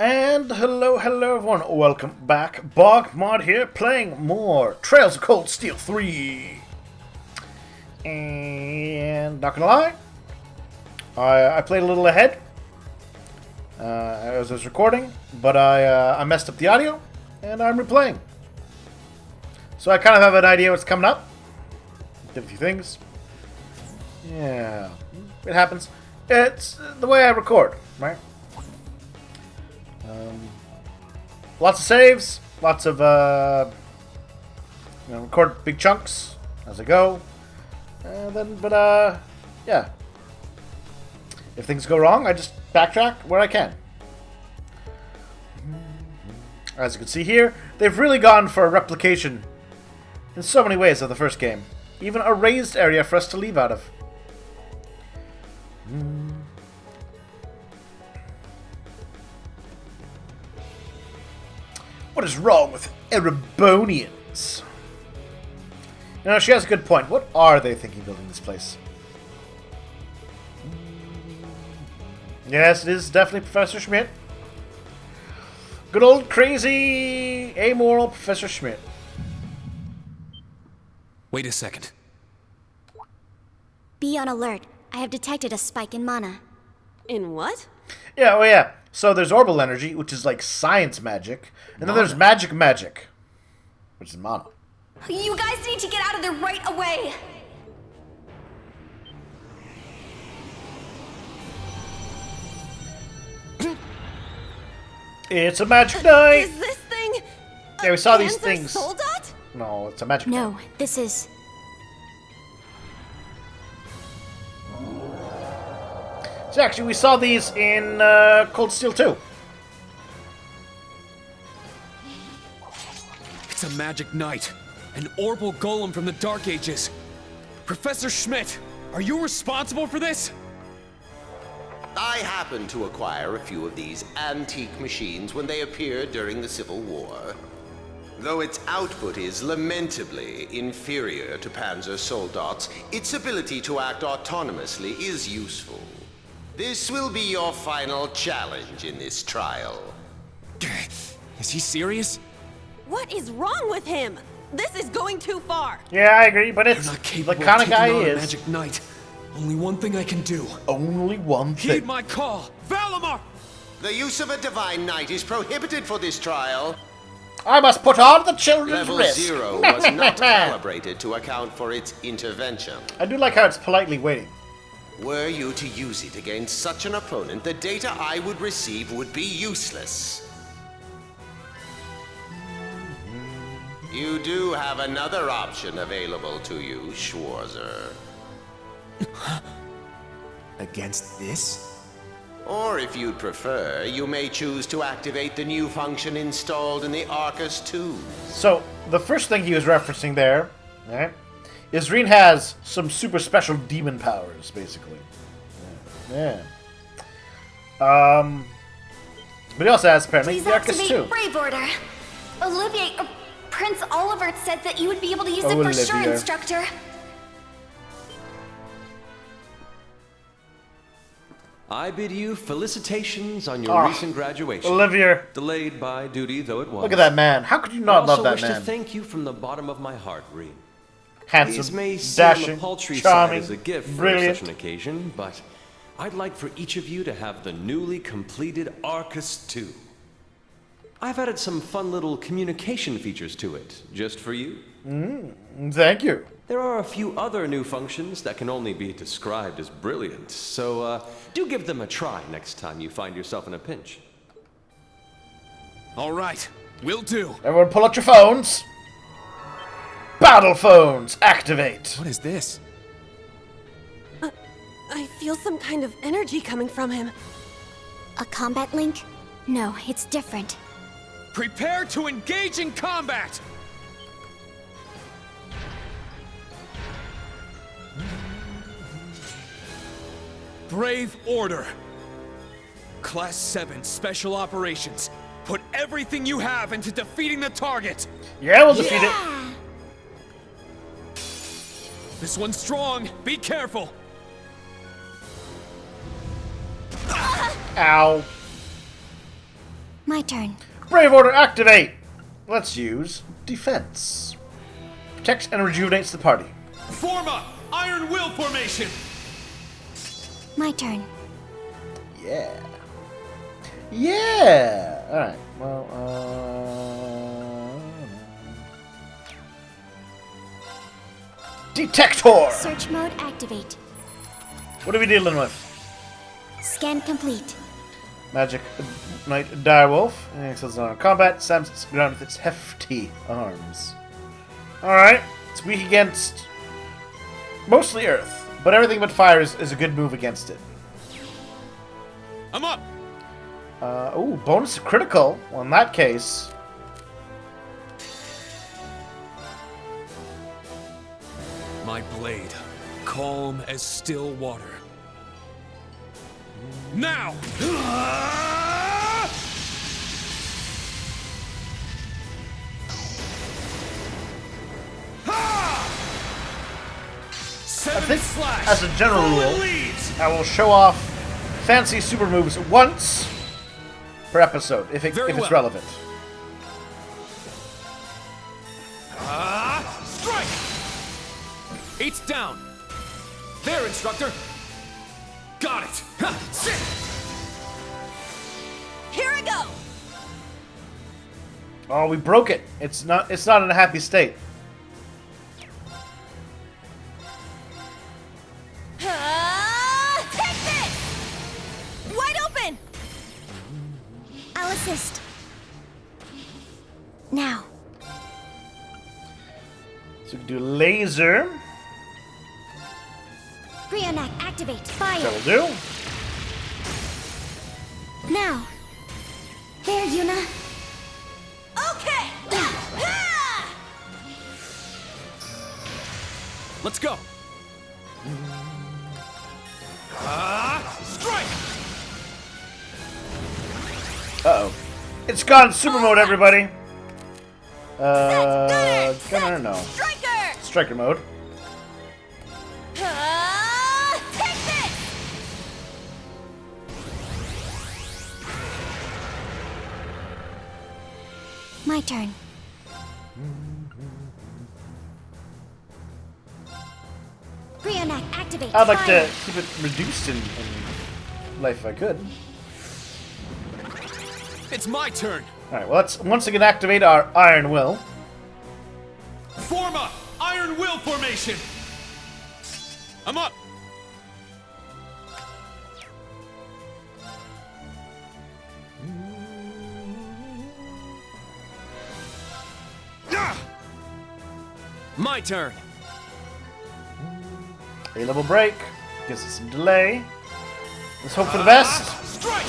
And hello everyone, welcome back. BogMod here, playing more Trails of Cold Steel 3. And not gonna lie, I played a little ahead as I was recording, but I messed up the audio, and I'm replaying. So I kind of have an idea what's coming up. Did a few things. Yeah, it happens. It's the way I record, right? Lots of saves, lots of record big chunks as I go, and then yeah. If things go wrong, I just backtrack where I can. As you can see here, they've really gone for a replication in so many ways of the first game. Even a raised area for us to leave out of. What is wrong with Erebonians? You know, she has a good point. What are they thinking building this place? Yes, it is definitely Professor Schmidt. Good old crazy, amoral Professor Schmidt. Wait a second. Be on alert. I have detected a spike in mana. In what? Yeah, oh yeah. So there's orbital energy, which is like science magic, and then there's magic, which is mana. You guys need to get out of there right away! It's a magic night! Is this thing? Yeah, we saw these things. Soldat? No, it's a magic No, night. this is... So actually, we saw these in Cold Steel 2. It's a magic knight. An orbital golem from the Dark Ages. Professor Schmidt, are you responsible for this? I happened to acquire a few of these antique machines when they appeared during the Civil War. Though its output is lamentably inferior to Panzer Soldat's, its ability to act autonomously is useful. This will be your final challenge in this trial. Is he serious? What is wrong with him? This is going too far. Yeah, I agree, but it's You're not the capable kind of of guy taking he on a is. magic knight. Only one thing I can do. Only one Heed thing. my call. Valimar! The use of a divine knight is prohibited for this trial. I must put on the children's Level risk. 0 was not calibrated to account for its intervention. I do like how it's politely waiting. Were you to use it against such an opponent, the data I would receive would be useless. You do have another option available to you, Schwarzer. Against this? Or if you'd prefer, you may choose to activate the new function installed in the ARCUS II. So, the first thing he was referencing there, right, is Rean has some super special demon powers, basically. Yeah. But he also has, apparently, Please the ARCUS activate II. Brave Order. Olivier, Prince Oliver said that you would be able to use it for sure, Olivier. Instructor. I bid you felicitations on your recent graduation. Olivier. Delayed by duty though it was. Look at that man. How could you not love that I also wish man? to thank you from the bottom of my heart, Rean. Handsome, These may seem on dashing, the paltry charming, side as a gift for brilliant. such an occasion, but I'd like for each of you to have the newly completed ARCUS II. I've added some fun little communication features to it, just for you. Thank you. There are a few other new functions that can only be described as brilliant, so do give them a try next time you find yourself in a pinch. All right, will do. Everyone pull out your phones. Battle phones, activate. What is this? I feel some kind of energy coming from him. A combat link? No, it's different. Prepare to engage in combat! Brave Order. Class 7 Special Operations. Put everything you have into defeating the target. Yeah, we'll defeat it. This one's strong. Be careful. Ow. My turn. Brave Order, activate! Let's use defense. Protects and rejuvenates the party. Form up! Iron Will formation! My turn. Yeah. Yeah! Alright, well, Detector! Search mode activate. What are we dealing with? Scan complete. Magic Knight Direwolf. Excels on combat. Slams its ground with its hefty arms. Alright. It's weak against mostly Earth, but everything but fire is a good move against it. I'm up! Ooh, bonus critical. Well, in that case. My blade, calm as still water. Now! I think, as a general rule, I will show off fancy super moves once per episode, if it's relevant. Strike! 8's down. There, instructor. Got it. Ha, sit. Here I go. Oh, we broke it. It's not in a happy state. Take this! Wide open! I'll assist. Now. So we can do laser. Rean, activate. Fire. That'll do. Now. There, Yuna. Okay! Let's go. Strike! Uh-oh. It's gone super mode, everybody. Gunner, no. Striker! Striker mode. Take this! My turn. Rean, activate. I'd like Fire. to keep it reduced in life if I could. It's my turn. Alright, well, let's once again activate our Iron Will. Form up! Iron Will formation! I'm up! My turn! A-level break. Gives us some delay. Let's hope for the best. Strike!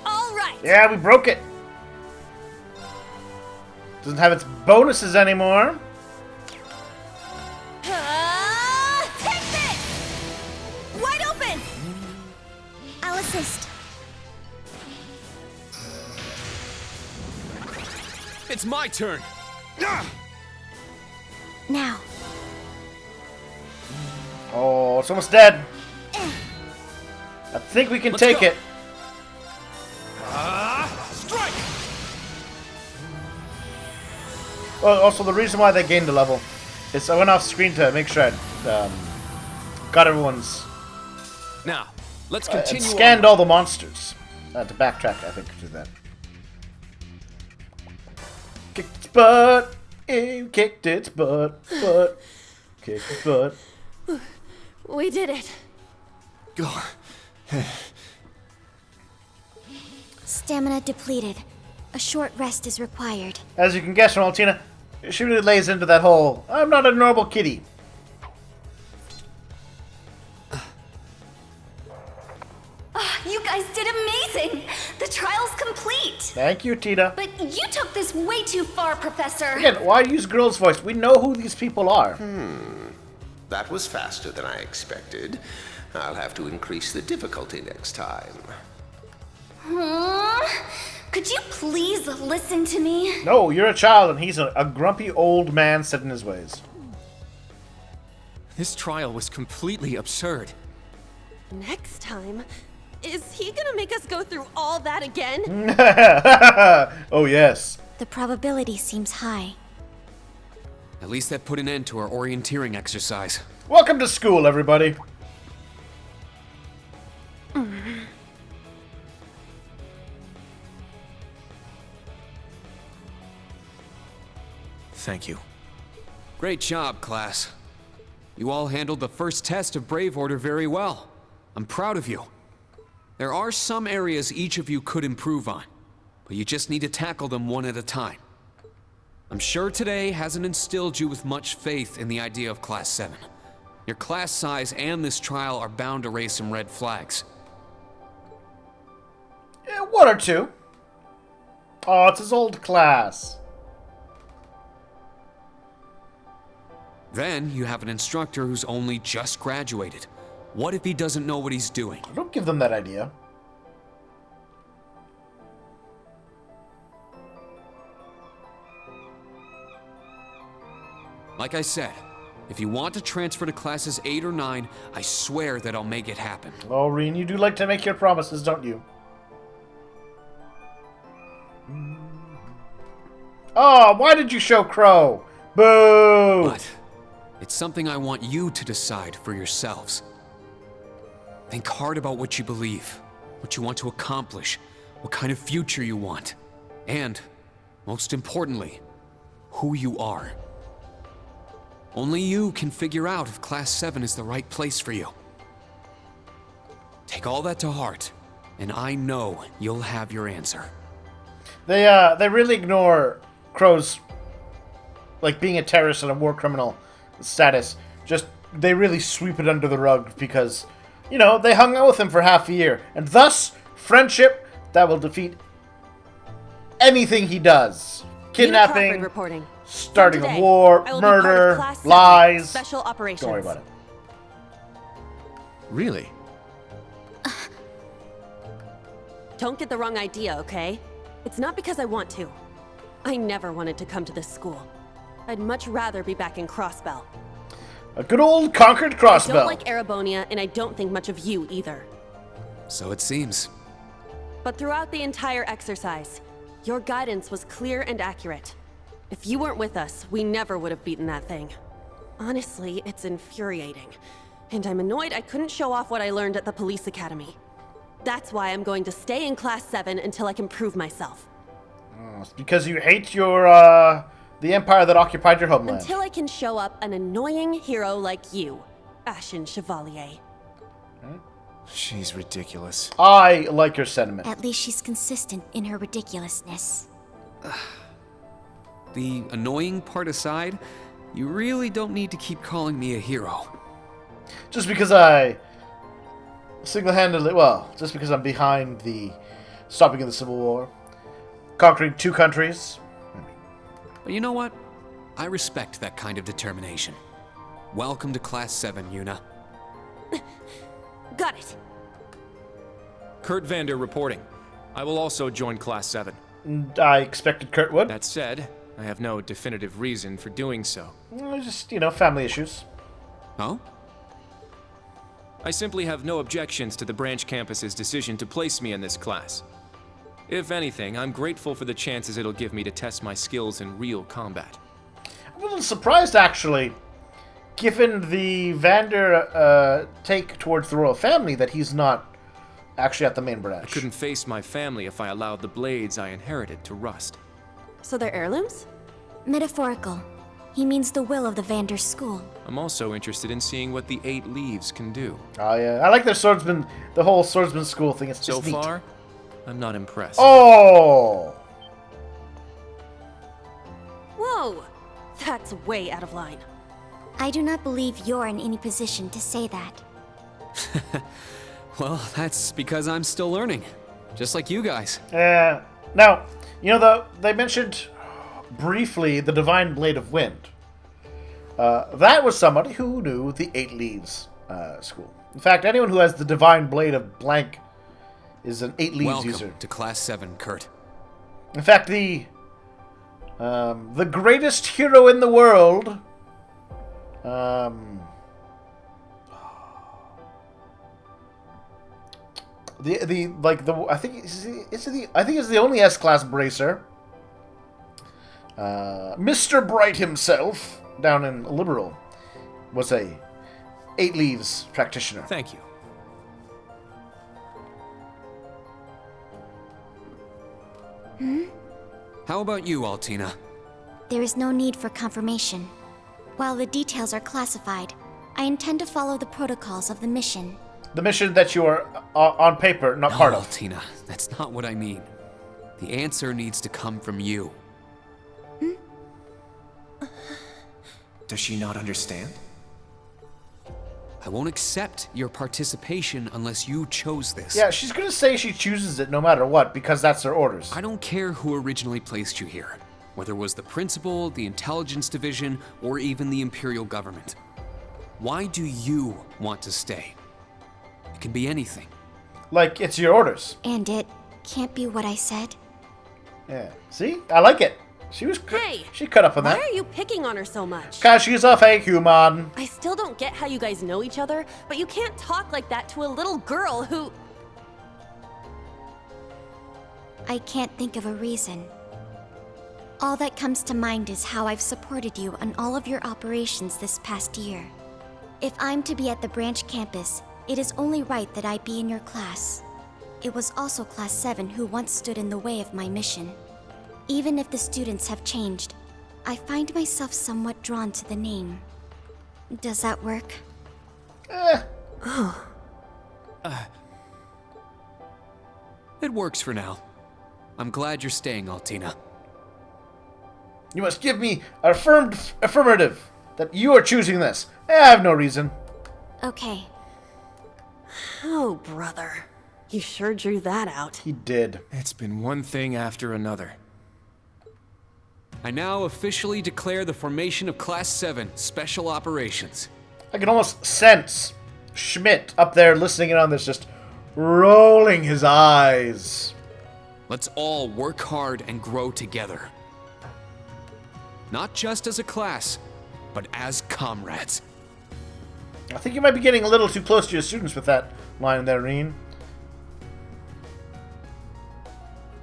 All right! Yeah, we broke it. Doesn't have its bonuses anymore. Take this! Wide open! I'll assist. It's my turn! Now. Oh, it's almost dead. I think we can take go. it. Strike! Well, also, the reason why they gained a level is I went off screen to make sure I got everyone's... Now, let's and continue scanned on. all the monsters. To backtrack, I think, to that. Kicked its butt. Kicked its butt. Kicked its butt. We did it. Go. Stamina depleted. A short rest is required. As you can guess from Altina, she really lays into that whole, I'm not a normal kitty. You guys did amazing! The trial's complete! Thank you, Tita. But you took this way too far, Professor! Again, why use girl's voice? We know who these people are. That was faster than I expected. I'll have to increase the difficulty next time. Could you please listen to me? No, you're a child and he's a grumpy old man set in his ways. This trial was completely absurd. Next time, Is he gonna make us go through all that again? Oh, yes. The probability seems high. At least that put an end to our orienteering exercise. Welcome to school, everybody. Thank you. Great job, class. You all handled the first test of Brave Order very well. I'm proud of you. There are some areas each of you could improve on, but you just need to tackle them one at a time. I'm sure today hasn't instilled you with much faith in the idea of Class 7. Your class size and this trial are bound to raise some red flags. Yeah, one or two. Oh, it's his old class. Then you have an instructor who's only just graduated. What if he doesn't know what he's doing? Don't give them that idea. Like I said, if you want to transfer to classes 8 or 9, I swear that I'll make it happen. Oh, Rean, you do like to make your promises, don't you? Oh, why did you show Crow? Boo! But it's something I want you to decide for yourselves. Think hard about what you believe, what you want to accomplish, what kind of future you want, and, most importantly, who you are. Only you can figure out if Class 7 is the right place for you. Take all that to heart, and I know you'll have your answer. They really ignore Crow's, like, being a terrorist and a war criminal status. Just, they really sweep it under the rug because, you know, they hung out with him for half a year. And thus, friendship that will defeat anything he does. Kidnapping, Reporting. starting Today, a war, I will be part of murder, Class 7, lies. Special operations. Don't worry about it. Really? Don't get the wrong idea, okay? It's not because I want to. I never wanted to come to this school. I'd much rather be back in Crossbell. A good old conquered I Crossbell. don't like Arabonia, and I don't think much of you either. So it seems. But throughout the entire exercise, your guidance was clear and accurate. If you weren't with us, we never would have beaten that thing. Honestly, it's infuriating. And I'm annoyed I couldn't show off what I learned at the police academy. That's why I'm going to stay in Class 7 until I can prove myself. It's because you hate your, the empire that occupied your homeland. Until I can show up an annoying hero like you, Ashen Chevalier. She's ridiculous. I like your sentiment. At least she's consistent in her ridiculousness. The annoying part aside, you really don't need to keep calling me a hero. Just because I single-handedly, well, just because I'm behind the stopping of the Civil War, conquering 2 countries. But you know what? I respect that kind of determination. Welcome to Class 7, Yuna. Got it. Kurt Vander reporting. I will also join Class 7. I expected Kurt would. That said, I have no definitive reason for doing so. Just, you know, family issues. Oh? I simply have no objections to the branch campus's decision to place me in this class. If anything, I'm grateful for the chances it'll give me to test my skills in real combat. I'm a little surprised, actually, given the Vander take towards the royal family, that he's not actually at the main branch. I couldn't face my family if I allowed the blades I inherited to rust. So they're heirlooms? Metaphorical. He means the will of the Vander school. I'm also interested in seeing what the 8 Leaves can do. Oh, yeah. I like their swordsman, the whole swordsman school thing. It's So just neat. far, I'm not impressed. Oh! Whoa! That's way out of line. I do not believe you're in any position to say that. Well, that's because I'm still learning. Just like you guys. Now, you know, they mentioned briefly the Divine Blade of Wind. That was somebody who knew the 8 Leaves school. In fact, anyone who has the Divine Blade of Blank is an 8 Leaves Welcome user. to Class 7, Kurt. In fact, the greatest hero in the world, I think it's the only S-class bracer. Mr. Bright himself, down in Liberal, was a 8 leaves practitioner. Thank you. How about you, Altina? There is no need for confirmation. While the details are classified, I intend to follow the protocols of the mission. The mission that you are on paper not part of. Altina, that's not what I mean. The answer needs to come from you. Does she not understand? I won't accept your participation unless you chose this. Yeah, she's gonna say she chooses it no matter what, because that's her orders. I don't care who originally placed you here. Whether it was the principal, the intelligence division, or even the Imperial government. Why do you want to stay? It can be anything. Like, it's your orders. And it can't be what I said. Yeah. See? I like it. She was Hey! She cut up on Why that. are you picking on her so much? Cause she's a fake human. I still don't get how you guys know each other, but you can't talk like that to a little girl who... I can't think of a reason. All that comes to mind is how I've supported you on all of your operations this past year. If I'm to be at the branch campus, it is only right that I be in your class. It was also Class 7 who once stood in the way of my mission. Even if the students have changed, I find myself somewhat drawn to the name. Does that work? It works for now. I'm glad you're staying, Altina. You must give me an affirmative that you are choosing this. I have no reason. Okay. Oh, brother. You sure drew that out. He did. It's been one thing after another. I now officially declare the formation of Class 7 Special Operations. I can almost sense Schmidt up there listening in on this, just rolling his eyes. Let's all work hard and grow together. Not just as a class, but as comrades. I think you might be getting a little too close to your students with that line there, Rean.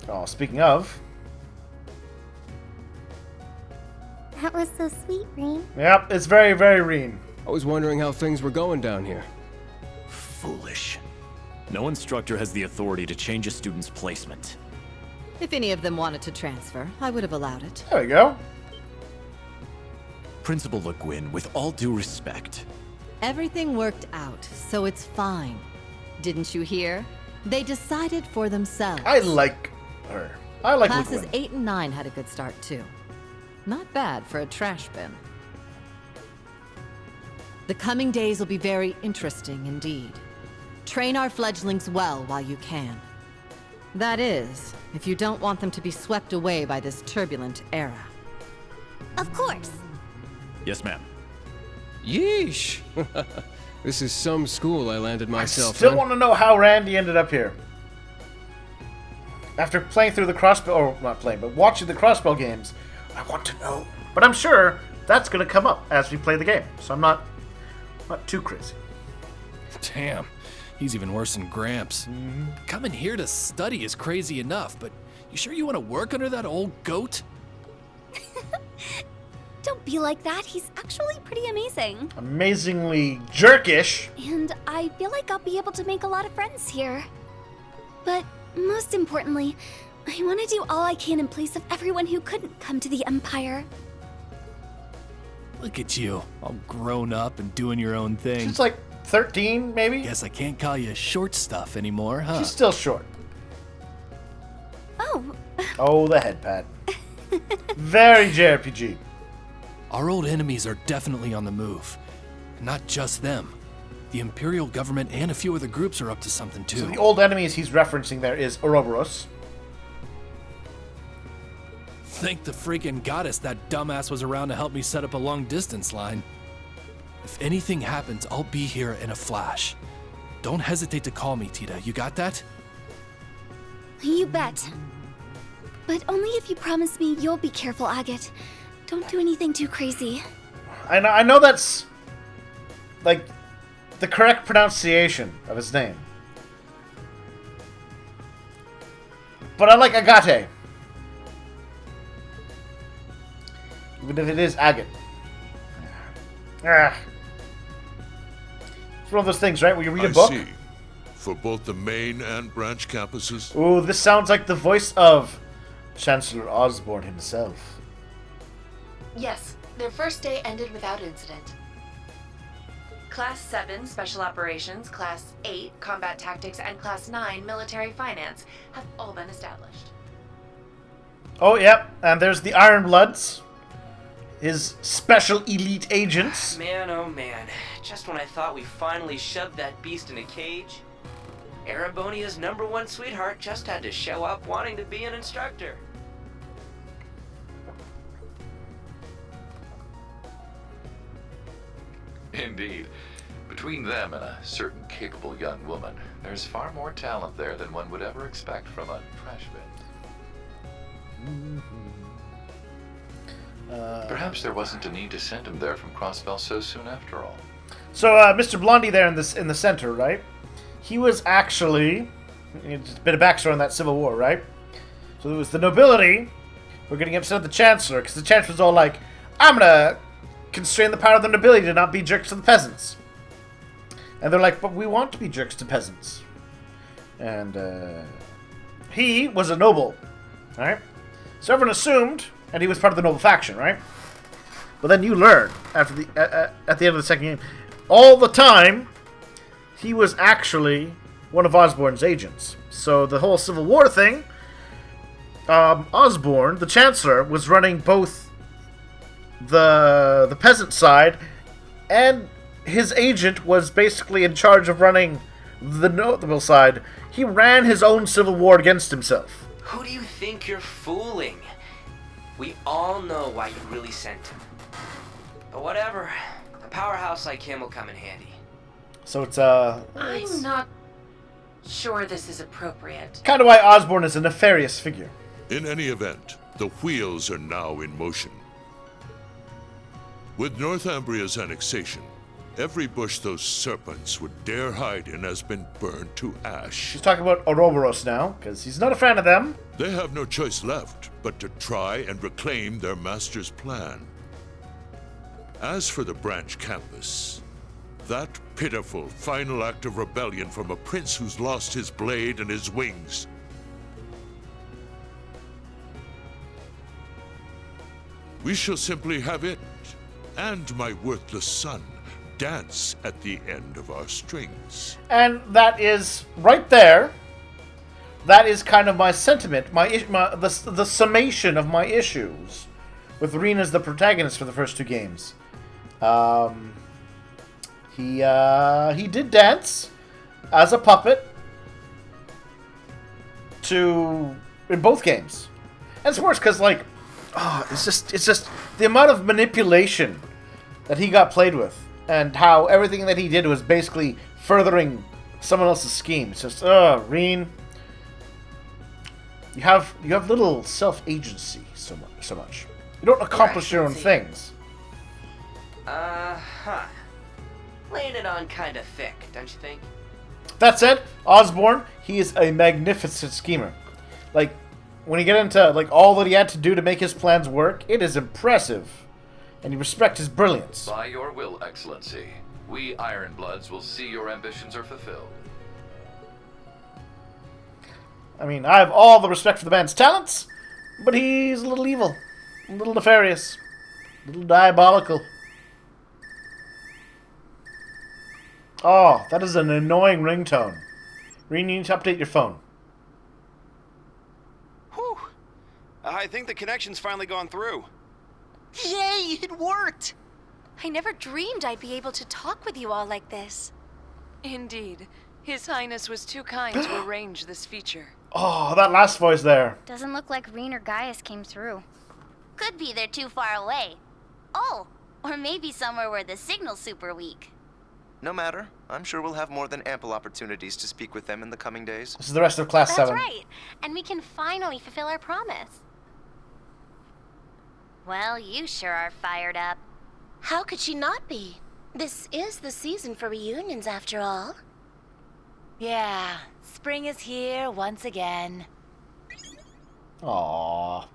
Oh, speaking of... That was so sweet, Rean. Yep, it's very, very Rean. I was wondering how things were going down here. Foolish. No instructor has the authority to change a student's placement. If any of them wanted to transfer, I would have allowed it. There we go. Principal Le Guin, with all due respect. Everything worked out, so it's fine. Didn't you hear? They decided for themselves. I like her. I like Le Classes Guin. 8 and 9 had a good start, too. Not bad for a trash bin. The coming days will be very interesting indeed. Train our fledglings well while you can. That is, if you don't want them to be swept away by this turbulent era. Of course. Yes, ma'am. Yeesh! This is some school I landed myself Still in. want to know how Randy ended up here. After playing through the Crossbow, or not playing, but watching the Crossbow games, I want to know. But I'm sure that's going to come up as we play the game, so I'm not too crazy. Damn, he's even worse than Gramps. Coming here to study is crazy enough, but you sure you want to work under that old goat? Don't be like that. He's actually pretty amazing. Amazingly jerkish. And I feel like I'll be able to make a lot of friends here. But most importantly, I want to do all I can in place of everyone who couldn't come to the Empire. Look at you, all grown up and doing your own thing. She's like 13, maybe? Guess I can't call you short stuff anymore, huh? She's still short. Oh. Oh, the head pat. Very JRPG. Our old enemies are definitely on the move. Not just them. The Imperial government and a few other groups are up to something too. So the old enemies he's referencing there is Ouroboros. Thank the freaking goddess that dumbass was around to help me set up a long-distance line. If anything happens, I'll be here in a flash. Don't hesitate to call me, Tita. You got that? You bet. But only if you promise me you'll be careful, Agate. Don't do anything too crazy. I know that's like the correct pronunciation of his name. But I like agate. Even if it is agate. It's one of those things, right, where you read a book. I see. For both the main and branch campuses? Ooh, this sounds like the voice of Chancellor Osborne himself. Yes, their first day ended without incident. Class 7, Special Operations, Class 8, Combat Tactics, and Class 9, Military Finance, have all been established. Oh, yep, and there's the Iron Bloods. His special elite agents. Man, oh man. Just when I thought we finally shoved that beast in a cage, Erebonia's #1 sweetheart just had to show up wanting to be an instructor. Indeed. Between them and a certain capable young woman, there's far more talent there than one would ever expect from a trash bin. Perhaps there wasn't a need to send him there from Crossbell so soon after all. So, Mr. Blondie there in the center, right? He was actually... It's a bit of backstory on that Civil War, right? So it was the nobility were getting upset at the Chancellor, because the Chancellor was all like, I'm gonna constrain the power of the nobility to not be jerks to the peasants. And they're like, but we want to be jerks to peasants. And, he was a noble, right? So everyone assumed, and he was part of the noble faction, right? But then you learn, after the at the end of the second game, all the time, he was actually one of Osborne's agents. So the whole Civil War thing, Osborne, the Chancellor, was running both the peasant side, and his agent was basically in charge of running the notable side. He ran his own Civil War against himself. Who do you think you're fooling? We all know why you really sent him. But whatever, a powerhouse like him will come in handy. So it's I'm not sure this is appropriate. kind of why Osborne is a nefarious figure. In any event, the wheels are now in motion. With Northumbria's annexation, every bush those serpents would dare hide in has been burned to ash. She's talking about Ouroboros now, because he's not a fan of them. They have no choice left but to try and reclaim their master's plan. As for the branch campus, that pitiful final act of rebellion from a prince who's lost his blade and his wings. We shall simply have it, and my worthless son, dance at the end of our strings. And that is, right there, that is kind of my sentiment, the summation of my issues with Rean as the protagonist for the first two games. He did dance as a puppet in both games. And it's worse because, like, it's just the amount of manipulation that he got played with, and how everything that he did was basically furthering someone else's scheme. It's just, Rean, you have little self-agency so much. You don't accomplish your own things. Laying it on kind of thick, don't you think? That said, Osborne, he is a magnificent schemer. Like, when you get into like all that he had to do to make his plans work, it is impressive. And you respect his brilliance. By your will, Excellency, we Ironbloods will see your ambitions are fulfilled. I mean, I have all the respect for the man's talents, but he's a little evil, a little nefarious, a little diabolical. Oh, that is an annoying ringtone. Rean, you need to update your phone. Whew. I think the connection's finally gone through. Yay, it worked! I never dreamed I'd be able to talk with you all like this. Indeed. His Highness was too kind to arrange this feature. Oh, that last voice there. Doesn't look like Rean or Gaius came through. Could be they're too far away. Oh, or maybe somewhere where the signal's super weak. No matter. I'm sure we'll have more than ample opportunities to speak with them in the coming days. This is the rest of Class 7. That's right. And we can finally fulfill our promise. Well, you sure are fired up. How could she not be? This is the season for reunions, after all. Yeah, spring is here once again. Aww.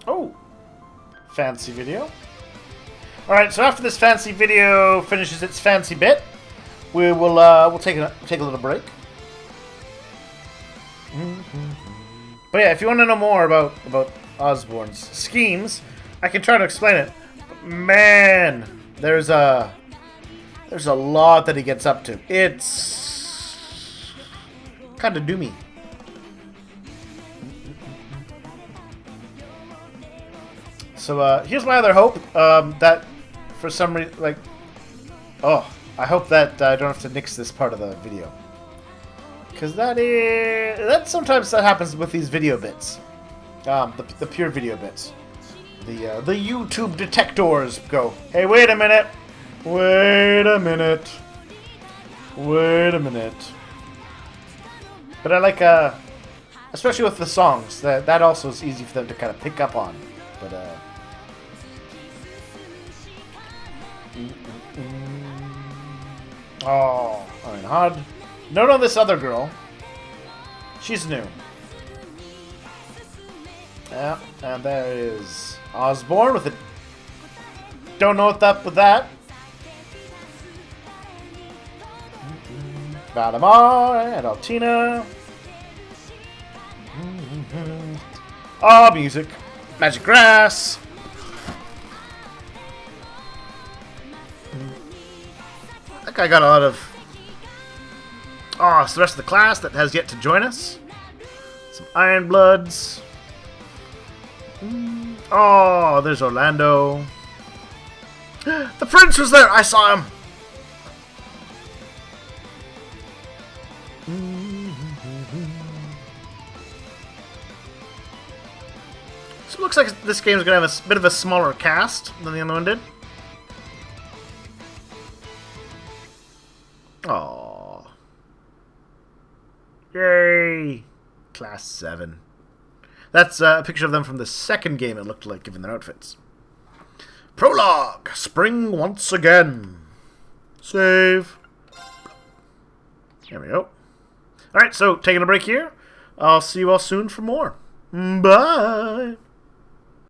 Oh. Fancy video. Alright, so after this fancy video finishes its fancy bit, we'll take a little break. But yeah, if you want to know more about Osborne's schemes, I can try to explain it. But man, there's a lot that he gets up to. It's kind of doomy. So here's my other hope, that for some reason, like, oh, I hope that I don't have to nix this part of the video. Because that sometimes that happens with these video bits. The pure video bits. The YouTube detectors go, hey, wait a minute. Wait a minute. Wait a minute. But I like, especially with the songs, that also is easy for them to kind of pick up on. But, oh, Iron Hod. Note on this other girl. She's new. Yeah, and there is Osborne with it. Don't know what's up with that. Valimar and Altina. Oh, music. Magic Grass. That guy got a lot of... Oh, it's the rest of the class that has yet to join us. Some Iron Bloods. Oh, there's Orlando. The Prince was there! I saw him! So it looks like this game is going to have a bit of a smaller cast than the other one did. Aww. Yay! Class 7. That's a picture of them from the second game, it looked like, given their outfits. Prologue! Spring once again. Save. There we go. Alright, so taking a break here. I'll see you all soon for more. Bye!